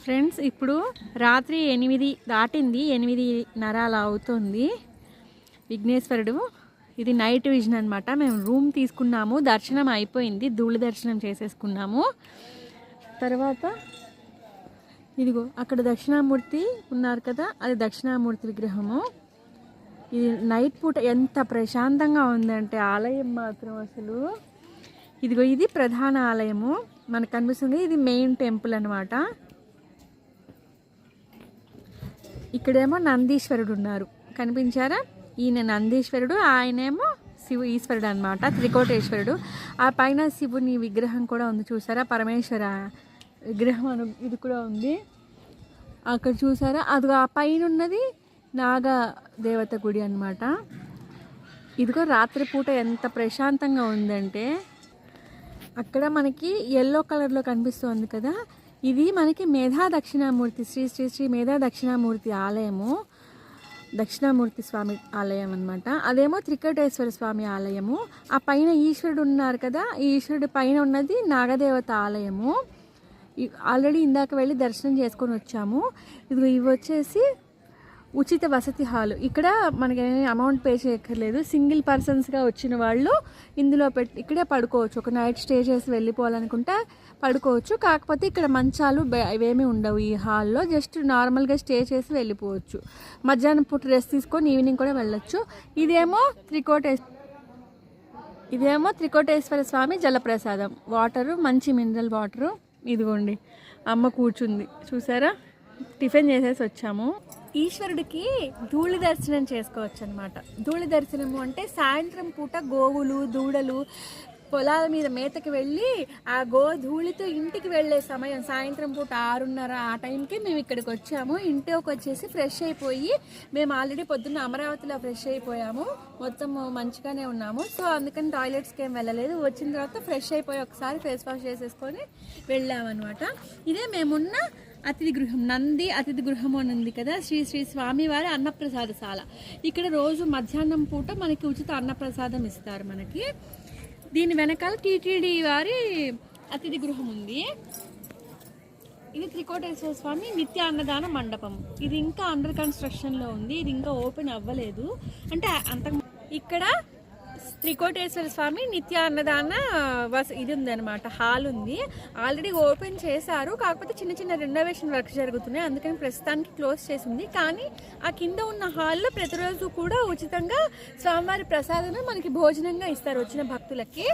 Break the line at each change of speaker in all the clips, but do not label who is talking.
Friends, ఇప్పుడు రాత్రి 8 దాటింది, 8:30 అలా అవుతుంది. విఘ్నేశ్వరుడు ఇది నైట్ విజన్ అనమాట. మేము రూమ్ తీసుకున్నాము, దర్శనం అయిపోయింది, ధూళి దర్శనం చేసేసుకున్నాము. తర్వాత ఇదిగో అక్కడ దక్షిణామూర్తి ఉన్నారు కదా, అది దక్షిణామూర్తి విగ్రహము. ఇది నైట్ పూట ఎంత ప్రశాంతంగా ఉందంటే ఆలయం మాత్రం అసలు. ఇదిగో ఇది ప్రధాన ఆలయము మనకు కనిపిస్తుంది, ఇది మెయిన్ టెంపుల్ అనమాట. ఇక్కడేమో నందీశ్వరుడు ఉన్నారు, కనిపించారా? ఈయన నందీశ్వరుడు, ఆయనేమో ఈశ్వరుడు అనమాట, త్రికోటేశ్వరుడు. ఆ పైన శివుని విగ్రహం కూడా ఉంది, చూసారా? పరమేశ్వర విగ్రహం ఇది కూడా ఉంది అక్కడ, చూసారా? అది ఆ పైన ఉన్నది నాగ దేవత గుడి అనమాట. ఇదిగో రాత్రిపూట ఎంత ప్రశాంతంగా ఉందంటే, అక్కడ మనకి ఎల్లో కలర్లో కనిపిస్తుంది కదా, ఇది మనకి మేధా దక్షిణామూర్తి, శ్రీ శ్రీ శ్రీ మేధా దక్షిణామూర్తి ఆలయము, దక్షిణామూర్తి స్వామి ఆలయం అనమాట. అదేమో త్రికోటేశ్వర స్వామి ఆలయము. ఆ పైన ఈశ్వరుడు ఉన్నారు కదా, ఈ ఈశ్వరుడు పైన ఉన్నది నాగదేవత ఆలయము. ఆల్రెడీ ఇందాక వెళ్ళి దర్శనం చేసుకొని వచ్చాము. ఇవి వచ్చేసి ఉచిత వసతి హాలు. ఇక్కడ మనకి అమౌంట్ పే చేయక్కర్లేదు, సింగిల్ పర్సన్స్గా వచ్చిన వాళ్ళు ఇందులో ఇక్కడే పడుకోవచ్చు. ఒక నైట్ స్టే చేసి వెళ్ళిపోవాలనుకుంటే పడుకోవచ్చు. కాకపోతే ఇక్కడ మంచాలు ఇవేమీ ఉండవు ఈ హాల్లో, జస్ట్ నార్మల్గా స్టే చేసి వెళ్ళిపోవచ్చు. మధ్యాహ్నం పూట రెస్ట్ తీసుకొని ఈవినింగ్ కూడా వెళ్ళొచ్చు. ఇదేమో త్రికోటేశ్వర స్వామి జలప్రసాదం, వాటరు మంచి మినరల్ వాటరు. ఇదిగోండి అమ్మ కూర్చుంది, చూసారా? టిఫిన్ చేసేసి వచ్చాము. ఈశ్వరుడికి ధూళి దర్శనం చేసుకోవచ్చు అనమాట. ధూళి దర్శనము అంటే సాయంత్రం పూట గోవులు దూడలు పొలాల మీద మేతకి వెళ్ళి ఆ ధూళితో ఇంటికి వెళ్ళే సమయం సాయంత్రం పూట 6:30 ఆ టైంకి మేము ఇక్కడికి వచ్చాము. ఇంటికి వచ్చేసి ఫ్రెష్ అయిపోయి, మేము ఆల్రెడీ పొద్దున్న అమరావతిలో ఫ్రెష్ అయిపోయాము, మొత్తం మంచిగానే ఉన్నాము. సో అందుకని టాయిలెట్స్కి ఏం వెళ్ళలేదు. వచ్చిన తర్వాత ఫ్రెష్ అయిపోయి ఒకసారి ఫేస్ వాష్ చేసేసుకొని వెళ్ళామన్నమాట. ఇదే మేమున్న అతిథి గృహం, నంది అతిథి గృహం అని ఉంది కదా, శ్రీ శ్రీ స్వామివారి అన్నప్రసాదశాల. ఇక్కడ రోజు మధ్యాహ్నం పూట మనకి ఉచిత అన్నప్రసాదం ఇస్తారు మనకి. దీని వెనకాల టీటీడీ వారి అతిథి గృహం ఉంది. ఇది త్రికోటేశ్వర స్వామి నిత్య అన్నదాన మండపం. ఇది ఇంకా అండర్ కన్స్ట్రక్షన్లో ఉంది, ఇది ఇంకా ఓపెన్ అవ్వలేదు. అంటే ఇక్కడ త్రికోటేశ్వర స్వామి నిత్య అన్నదాన ఇది ఉందన్నమాట, హాల్ ఉంది. ఆల్రెడీ ఓపెన్ చేశారు, కాకపోతే చిన్న చిన్న రెనోవేషన్ వర్క్ జరుగుతున్నాయి, అందుకని ప్రస్తుతానికి క్లోజ్ చేసింది. కానీ ఆ కింద ఉన్న హాల్లో ప్రతిరోజు కూడా ఉచితంగా స్వామివారి ప్రసాదమే మనకి భోజనంగా ఇస్తారు వచ్చిన భక్తులకి.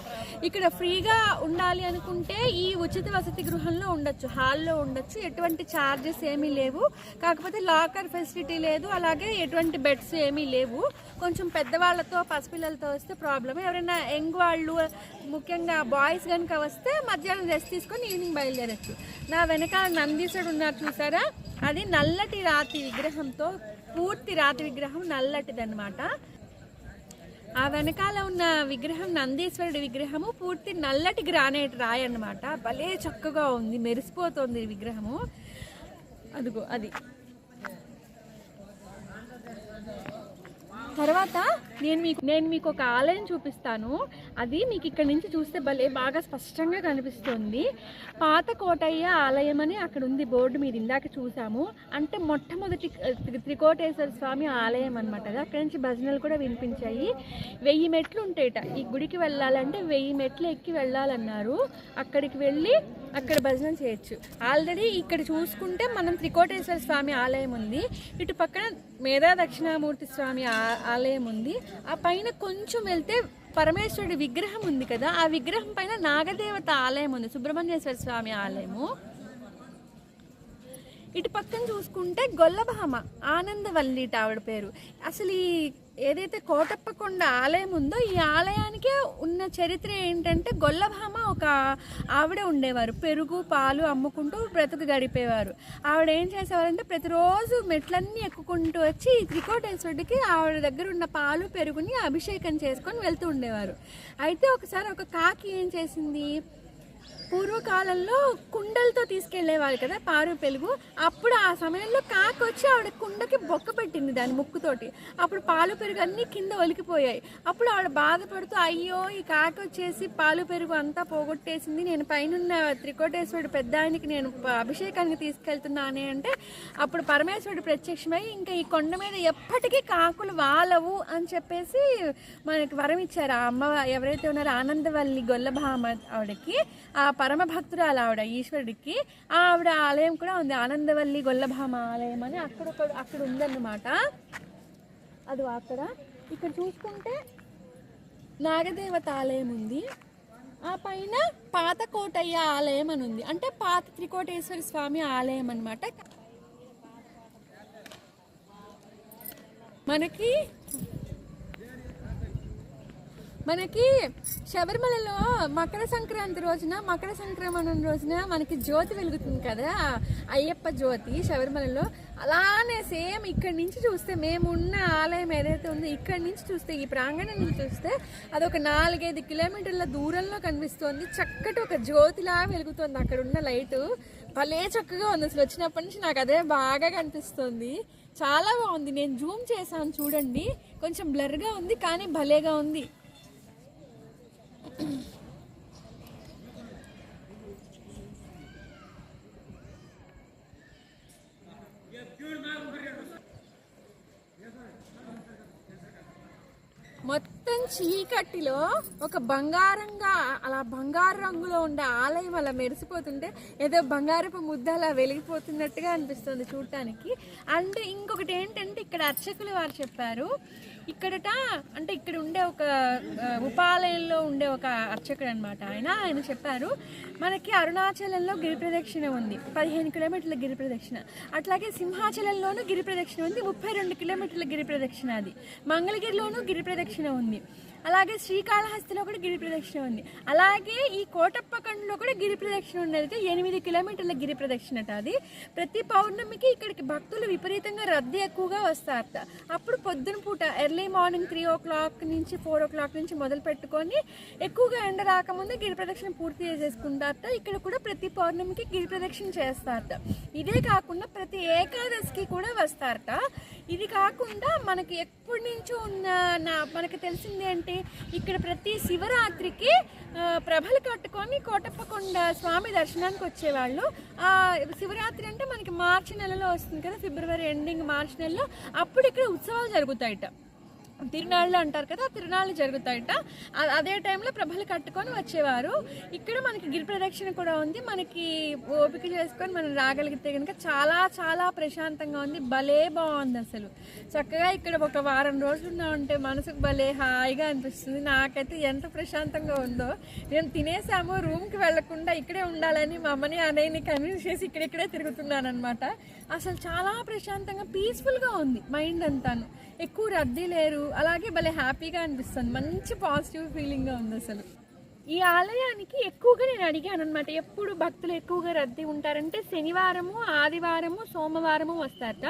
ఇక్కడ ఫ్రీగా ఉండాలి అనుకుంటే ఈ ఉచిత వసతి గృహంలో ఉండొచ్చు, హాల్లో ఉండొచ్చు. ఎటువంటి ఛార్జెస్ ఏమీ లేవు, కాకపోతే లాకర్ ఫెసిలిటీ లేదు, అలాగే ఎటువంటి బెడ్స్ ఏమీ లేవు. కొంచెం పెద్దవాళ్ళతో పసిపిల్లలతో వస్తే ప్రాబ్లమ్. ఎవరైనా యంగ్ వాళ్ళు, ముఖ్యంగా బాయ్స్ కనుక వస్తే మధ్యాహ్నం రెస్ట్ తీసుకొని ఈవినింగ్ బయలుదేరచ్చు. నా వెనకాల నందీశ్వరుడు ఉన్నారు, చూసారా? అది నల్లటి రాతి విగ్రహంతో, పూర్తి రాతి విగ్రహం నల్లటిదన్నమాట. ఆ వెనకాల ఉన్న విగ్రహం నందీశ్వరుడి విగ్రహము పూర్తి నల్లటి గ్రానైట్ రాయి అన్నమాట. భలే చక్కగా ఉంది, మెరిసిపోతుంది విగ్రహము. అదిగో అది. తర్వాత నేను మీకు ఒక ఆలయం చూపిస్తాను. అది మీకు ఇక్కడ నుంచి చూస్తే భలే బాగా స్పష్టంగా కనిపిస్తుంది. పాత కోటయ్య ఆలయం అని అక్కడ ఉంది బోర్డు మీద, ఇందాక చూసాము. అంటే మొట్టమొదటి త్రికోటేశ్వర స్వామి ఆలయం అనమాట. అక్కడి నుంచి భజనలు కూడా వినిపించాయి. 1000 మెట్లు ఉంటాయట ఈ గుడికి వెళ్ళాలంటే, 1000 మెట్లు ఎక్కి వెళ్ళాలన్నారు. అక్కడికి వెళ్ళి అక్కడ భజన చేయొచ్చు. ఆల్రెడీ ఇక్కడ చూసుకుంటే మనం త్రికోటేశ్వర స్వామి ఆలయం ఉంది, ఇటు పక్కన మేధా దక్షిణామూర్తి స్వామి ఆలయం ఉంది. ఆ పైన కొంచెం వెళ్తే పరమేశ్వరుడి విగ్రహం ఉంది కదా, ఆ విగ్రహం పైన నాగదేవత ఆలయం ఉంది, సుబ్రహ్మణ్యేశ్వర స్వామి ఆలయము. ఇటు పక్కన చూసుకుంటే గొల్లభామ, ఆనందవల్లి ఆవిడ పేరు. అసలు ఈ ఏదైతే కోటప్పకొండ ఆలయం ఉందో, ఈ ఆలయానికే ఉన్న చరిత్ర ఏంటంటే, గొల్లభామ ఒక ఆవిడ ఉండేవారు, పెరుగు పాలు అమ్ముకుంటూ బ్రతుకు గడిపేవారు. ఆవిడ ఏం చేసేవారంటే, ప్రతిరోజు మెట్లన్నీ ఎక్కుకుంటూ వచ్చి ఈ త్రికోటేశ్వరుడికి ఆవిడ దగ్గర ఉన్న పాలు పెరుగుని అభిషేకం చేసుకొని వెళ్తూ ఉండేవారు. అయితే ఒకసారి ఒక కాకి ఏం చేసింది, పూర్వకాలంలో కుండలతో తీసుకెళ్లేవాళ్ళు కదా పారు పెరుగు. అప్పుడు ఆ సమయంలో కాకి వచ్చి ఆవిడ కుండకి బొక్క పెట్టింది దాని ముక్కుతోటి. అప్పుడు పాలు పెరుగు అన్నీ కింద ఒలికిపోయాయి. అప్పుడు ఆవిడ బాధపడుతూ, అయ్యో ఈ కాకి వచ్చేసి పాలు పెరుగు అంతా పోగొట్టేసింది, నేను పైనున్న త్రికోటేశ్వరుడు పెద్ద ఆయనకి నేను అభిషేకానికి తీసుకెళ్తున్నానే అంటే అప్పుడు పరమేశ్వరుడు ప్రత్యక్షమై ఇంకా ఈ కొండ మీద ఎప్పటికీ కాకులు వాలవు అని చెప్పేసి మనకి వరం ఇచ్చారు. ఆ అమ్మ ఎవరైతే ఉన్నారో ఆనందవల్లి గొల్లభామ ఆవిడకి, ఆ పరమ భక్తురాలు ఆవిడ ఈశ్వరుడికి, ఆవిడ ఆలయం కూడా ఉంది, ఆనందవల్లి గొల్లభామ ఆలయం అని అక్కడ ఉందన్నమాట. అది అక్కడ. ఇక్కడ చూసుకుంటే నాగదేవత ఆలయం ఉంది. ఆ పైన పాత కోటయ్య ఆలయం అని ఉంది, అంటే పాత త్రికోటేశ్వర స్వామి ఆలయం అన్నమాట. మనకి శబరిమలలో మకర సంక్రాంతి రోజున, మకర సంక్రమణం రోజున మనకి జ్యోతి వెలుగుతుంది కదా, అయ్యప్ప జ్యోతి శబరిమలలో. అలానే సేమ్ ఇక్కడి నుంచి చూస్తే, మేమున్న ఆలయం ఏదైతే ఉందో ఇక్కడి నుంచి చూస్తే, ఈ ప్రాంగణం నుంచి చూస్తే అదొక 4-5 కిలోమీటర్ల దూరంలో కనిపిస్తుంది. చక్కటి ఒక జ్యోతిలా వెలుగుతుంది అక్కడ ఉన్న లైటు. భలే చక్కగా ఉంది అసలు. వచ్చినప్పటి నుంచి నాకు అదే బాగా కనిపిస్తుంది. చాలా బాగుంది. నేను జూమ్ చేశాను చూడండి, కొంచెం బ్లర్గా ఉంది కానీ భలేగా ఉంది. మొత్తం చీకటిలో ఒక బంగారంగా, అలా బంగారు రంగులో ఉండే ఆలయం అలా మెరిసిపోతుంటే ఏదో బంగారపు ముద్ద అలా వెలిగిపోతున్నట్టుగా అనిపిస్తుంది చూడటానికి. అంటే ఇంకొకటి ఏంటంటే ఇక్కడ అర్చకులు వారు చెప్పారు, ఇక్కడట అంటే ఇక్కడ ఉండే ఒక ఉపాలయంలో ఉండే ఒక అర్చకుడు అనమాట ఆయన చెప్పారు, మనకి అరుణాచలంలో గిరి ప్రదక్షిణ ఉంది 15 కిలోమీటర్ల గిరి ప్రదక్షిణ, అట్లాగే సింహాచలంలోనూ గిరి ప్రదక్షిణ ఉంది 32 కిలోమీటర్ల గిరి ప్రదక్షిణ, అది మంగళగిరిలోనూ గిరి ప్రదక్షిణ ఉంది, అలాగే శ్రీకాళహస్తిలో కూడా గిరి ప్రదక్షిణ ఉంది, అలాగే ఈ కోటప్పకొండలో కూడా గిరి ప్రదక్షిణ ఉన్నది 8 కిలోమీటర్ల గిరి ప్రదక్షిణట. అది ప్రతి పౌర్ణమికి ఇక్కడికి భక్తులు విపరీతంగా రద్దీ ఎక్కువగా వస్తారట. అప్పుడు పొద్దున పూట ఎర్లీ మార్నింగ్ 3 o'clock నుంచి 4 o'clock నుంచి మొదలు పెట్టుకొని ఎక్కువగా ఎండ రాకముందే గిరి ప్రదక్షిణ పూర్తి చేసేసుకుంటారట. ఇక్కడ కూడా ప్రతి పౌర్ణమికి గిరి ప్రదక్షిణ చేస్తారట. ఇదే కాకుండా ప్రతి ఏకాదశికి కూడా వస్తారట. ఇది కాకుండా మనకి ఎప్పటి నుంచో ఉన్న మనకి తెలిసింది అంటే ఇక్కడ ప్రతి శివరాత్రికి ప్రభలు కట్టుకొని కోటప్పకొండ స్వామి దర్శనానికి వచ్చేవాళ్ళు. శివరాత్రి అంటే మనకి మార్చి నెలలో వస్తుంది కదా, ఫిబ్రవరి ఎండింగ్ మార్చి నెలలో, అప్పుడు ఇక్కడ ఉత్సవాలు జరుగుతాయట. తిరునాళ్ళు అంటారు కదా, తిరునాళ్ళు జరుగుతాయట. అదే టైంలో ప్రభలు కట్టుకొని వచ్చేవారు. ఇక్కడ మనకి గిరి ప్రదక్షిణ కూడా ఉంది. మనకి ఓపిక చేసుకొని మనం రాగలిగితే కనుక చాలా చాలా ప్రశాంతంగా ఉంది. భలే బాగుంది అసలు. చక్కగా ఇక్కడ ఒక వారం రోజులు ఉన్నామంటే మనసుకు భలే హాయిగా అనిపిస్తుంది. నాకైతే ఎంత ప్రశాంతంగా ఉందో. నేను తినేసాము, రూమ్కి వెళ్లకుండా ఇక్కడే ఉండాలని మా అమ్మని అన్నయ్యని కన్విన్స్ చేసి ఇక్కడెక్కడే తిరుగుతున్నాను అనమాట. అసలు చాలా ప్రశాంతంగా పీస్ఫుల్గా ఉంది మైండ్ అంతాను. ఎక్కువ రద్దీ లేరు, అలాగే భలే హ్యాపీగా అనిపిస్తుంది. మంచి పాజిటివ్ ఫీలింగ్గా ఉంది అసలు. ఈ ఆలయానికి ఎక్కువగా నేను అడిగాను అనమాట, ఎప్పుడు భక్తులు ఎక్కువగా రద్దీ ఉంటారంటే శనివారము, ఆదివారము, సోమవారము వస్తారట,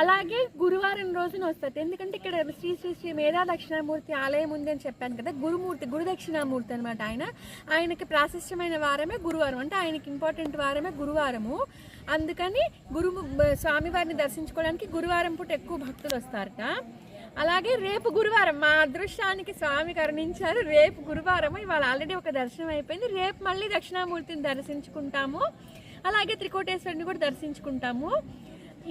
అలాగే గురువారం రోజున వస్తారు. ఎందుకంటే ఇక్కడ శ్రీ శ్రీ శ్రీ మేధా దక్షిణామూర్తి ఆలయం ఉంది అని చెప్పాను కదా, గురు దక్షిణామూర్తి అనమాట. ఆయనకి ప్రాశస్త్యమైన వారమే గురువారం, అంటే ఆయనకి ఇంపార్టెంట్ వారమే గురువారము. అందుకని స్వామివారిని దర్శించుకోవడానికి గురువారం పూట ఎక్కువ భక్తులు వస్తారట. అలాగే రేపు గురువారం మా అదృష్టానికి స్వామి కరుణించారు. రేపు గురువారం, ఇవాళ ఆల్రెడీ ఒక దర్శనం అయిపోయింది. రేపు మళ్ళీ దక్షిణామూర్తిని దర్శించుకుంటాము, అలాగే త్రికోటేశ్వరుని కూడా దర్శించుకుంటాము.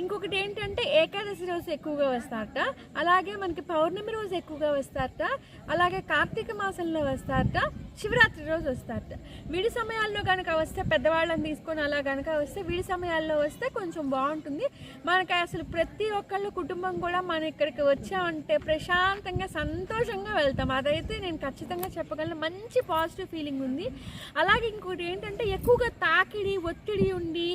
ఇంకొకటి ఏంటంటే ఏకాదశి రోజు ఎక్కువగా వస్తారట, అలాగే మనకి పౌర్ణమి రోజు ఎక్కువగా వస్తారట, అలాగే కార్తీక మాసంలో వస్తారట, శివరాత్రి రోజు వస్తారట. విడి సమయాల్లో కనుక వస్తే, పెద్దవాళ్ళని తీసుకొని అలా కనుక వస్తే, విడి సమయాల్లో వస్తే కొంచెం బాగుంటుంది. మనకి అసలు ప్రతి ఒక్కళ్ళు కుటుంబం కూడా మనం ఇక్కడికి వచ్చామంటే ప్రశాంతంగా సంతోషంగా వెళ్తాం. అదైతే నేను ఖచ్చితంగా చెప్పగలను. మంచి పాజిటివ్ ఫీలింగ్ ఉంది. అలాగే ఇంకోటి ఏంటంటే ఎక్కువగా తాకిడి ఒత్తిడి ఉండి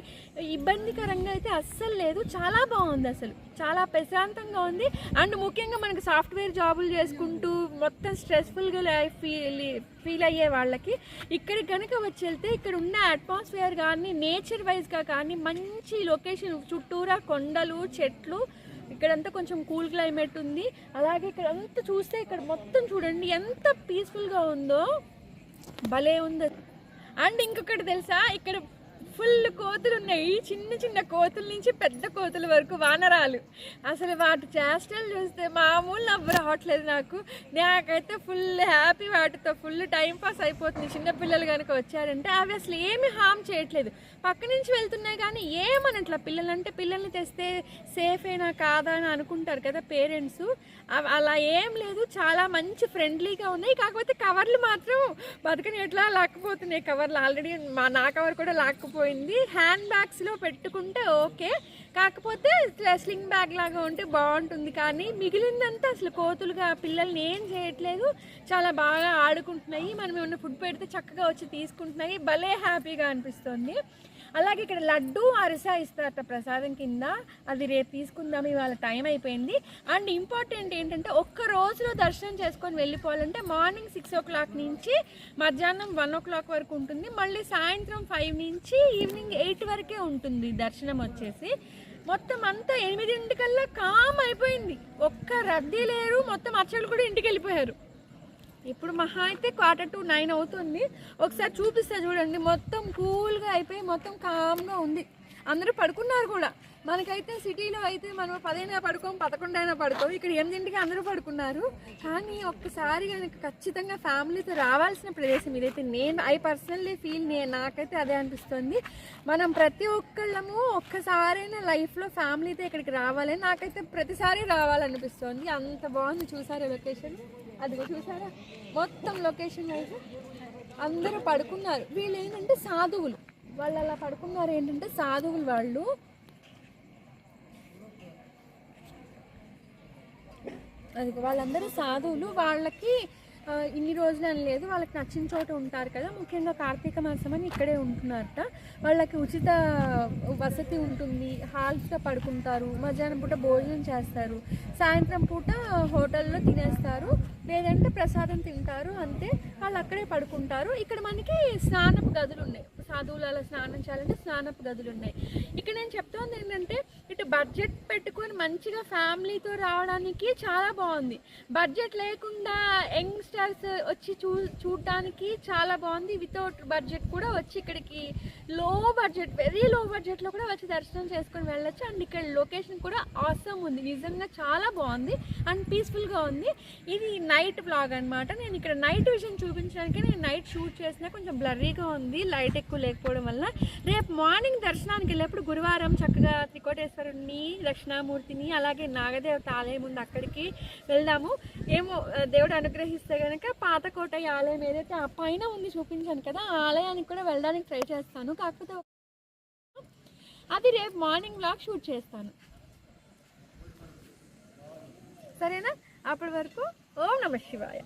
ఇబ్బందికరంగా అయితే అస్సలు లేదు. చాలా బాగుంది అసలు, చాలా ప్రశాంతంగా ఉంది. అండ్ ముఖ్యంగా మనకి సాఫ్ట్వేర్ జాబులు చేసుకుంటూ మొత్తం స్ట్రెస్ఫుల్గా లైఫ్ ఫీల్ అయ్యే వాళ్ళకి ఇక్కడికి కనుక వచ్చి వెళ్తే ఇక్కడ ఉన్న అట్మాస్ఫియర్ కానీ నేచర్ వైజ్గా కానీ మంచి లొకేషన్, చుట్టూరా కొండలు చెట్లు, ఇక్కడంతా కొంచెం కూల్ క్లైమేట్ ఉంది. అలాగే ఇక్కడ అంతా చూస్తే ఇక్కడ మొత్తం చూడండి ఎంత పీస్ఫుల్గా ఉందో, భలే ఉంది. అండ్ ఇంకొకటి తెలుసా, ఇక్కడ ఫుల్ కోతులు ఉన్నాయి. చిన్న చిన్న కోతుల నుంచి పెద్ద కోతుల వరకు వానరాలు. అసలు వాటి చేష్టలు చూస్తే మామూలు నవ్వు రావట్లేదు నాకైతే ఫుల్ హ్యాపీ. వాటితో ఫుల్ టైం పాస్ అయిపోతుంది. చిన్నపిల్లలు కనుక వచ్చారంటే అవి అసలు ఏమి హామ్ చేయట్లేదు, పక్క నుంచి వెళ్తున్నాయి కానీ ఏమనట్లా. పిల్లలంటే పిల్లల్ని తెస్తే సేఫేనా కాదా అని అనుకుంటారు కదా పేరెంట్స్, అలా ఏం లేదు. చాలా మంచి ఫ్రెండ్లీగా ఉన్నాయి. కాకపోతే కవర్లు మాత్రం బతకని ఎట్లా లాక్కుపోతున్నాయి. కవర్లు ఆల్రెడీ నా కవర్ కూడా లాక్కుపోయింది. హ్యాండ్ బ్యాగ్స్లో పెట్టుకుంటే ఓకే, కాకపోతే స్లింగ్ బ్యాగ్ లాగా ఉంటే బాగుంటుంది. కానీ మిగిలిందంతా అసలు కోతులుగా పిల్లల్ని ఏం చేయట్లేదు, చాలా బాగా ఆడుకుంటున్నాయి. మనం ఏమన్నా ఫుడ్ పెడితే చక్కగా వచ్చి తీసుకుంటున్నాయి. భలే హ్యాపీగా అనిపిస్తుంది. అలాగే ఇక్కడ లడ్డు అరిసా ఇస్తారట ప్రసాదం కింద, అది రేపు తీసుకుందాం, ఇవాళ టైం అయిపోయింది. అండ్ ఇంపార్టెంట్ ఏంటంటే ఒక్క రోజులో దర్శనం చేసుకొని వెళ్ళిపోవాలంటే మార్నింగ్ 6 o'clock నుంచి మధ్యాహ్నం 1 o'clock వరకు ఉంటుంది. మళ్ళీ సాయంత్రం 5 నుంచి ఈవినింగ్ 8 వరకే ఉంటుంది దర్శనం వచ్చేసి. మొత్తం అంతా 8 కామ్ అయిపోయింది, ఒక్క రద్దీ లేరు. మొత్తం అర్చకులు కూడా ఇంటికి వెళ్ళిపోయారు. ఇప్పుడు మహా అయితే 8:45 అవుతుంది. ఒకసారి చూపిస్తా చూడండి. మొత్తం కూల్గా అయిపోయి మొత్తం కామ్గా ఉంది. అందరూ పడుకున్నారు కూడా. మనకైతే సిటీలో అయితే మనం 10 అయినా పడుకోం, 11 అయినా పడుకోం. ఇక్కడ 8ంటికి అందరూ పడుకున్నారు. కానీ ఒక్కసారి కనుక ఖచ్చితంగా ఫ్యామిలీతో రావాల్సిన ప్రదేశం ఇదైతే. ఐ పర్సనల్లీ ఫీల్, నాకైతే అదే అనిపిస్తుంది. మనం ప్రతి ఒక్కళ్ళము ఒక్కసారైనా లైఫ్లో ఫ్యామిలీతో ఇక్కడికి రావాలని నాకైతే ప్రతిసారి రావాలనిపిస్తుంది. అంత బాగుంది. చూసారా లొకేషన్? అదిగో చూసారా, మొత్తం లొకేషన్ వైజ్ అందరూ పడుకున్నారు. వీళ్ళు ఏంటంటే సాధువులు, వాళ్ళు అలా పడుకున్నారు. ఏంటంటే సాధువులు వాళ్ళు. అది వాళ్ళందరూ సాధువులు. వాళ్ళకి ఇన్ని రోజులు అని లేదు, వాళ్ళకి నచ్చిన చోట ఉంటారు కదా. ముఖ్యంగా కార్తీక మాసం అని ఇక్కడే ఉంటున్నారట. వాళ్ళకి ఉచిత వసతి ఉంటుంది, హాల్స్లో పడుకుంటారు, మధ్యాహ్నం పూట భోజనం చేస్తారు, సాయంత్రం పూట హోటల్లో తినేస్తారు, లేదంటే ప్రసాదం తింటారు, అంతే. వాళ్ళు అక్కడే పడుకుంటారు. ఇక్కడ మనకి స్నానపు గదులు ఉన్నాయి. సాధువులు అలా స్నానం చేయాలంటే స్నానపు గదులు ఉన్నాయి. ఇక్కడ నేను చెప్తోంది ఏంటంటే ఇటు బడ్జెట్ పెట్టుకొని మంచిగా ఫ్యామిలీతో రావడానికి చాలా బాగుంది. బడ్జెట్ లేకుండా యంగ్స్టర్స్ వచ్చి చూడడానికి చాలా బాగుంది. వితౌట్ బడ్జెట్ కూడా వచ్చి ఇక్కడికి లో బడ్జెట్, వెరీ లో బడ్జెట్లో కూడా వచ్చి దర్శనం చేసుకొని వెళ్ళొచ్చు. అండ్ ఇక్కడ లొకేషన్ కూడా ఆసమ్ ఉంది, నిజంగా చాలా బాగుంది అండ్ పీస్ఫుల్గా ఉంది. ఇది నైట్ బ్లాగ్ అనమాట. నేను ఇక్కడ నైట్ విజన్ చూపించడానికి నేను నైట్ షూట్ చేసినా కొంచెం బ్లర్రీగా ఉంది, లైట్ ఎక్కువ లేకపోవడం వల్ల. రేపు మార్నింగ్ దర్శనానికి వెళ్ళేప్పుడు గురువారం చక్కగా త్రికోటేశ్వరుని, దక్షిణామూర్తిని, అలాగే నాగదేవత ఆలయం ఉంది, అక్కడికి వెళ్దాము. ఏమో దేవుడు అనుగ్రహిస్తే కనుక పాతకోట ఆలయం ఏదైతే ఆ పైన ఉంది చూపించాను కదా, ఆ ఆలయానికి కూడా వెళ్ళడానికి ట్రై చేస్తాను. కాకపోతే అది రేపు మార్నింగ్ బ్లాగ్ షూట్ చేస్తాను, సరేనా? అప్పటి వరకు ఓం నమః శివాయ.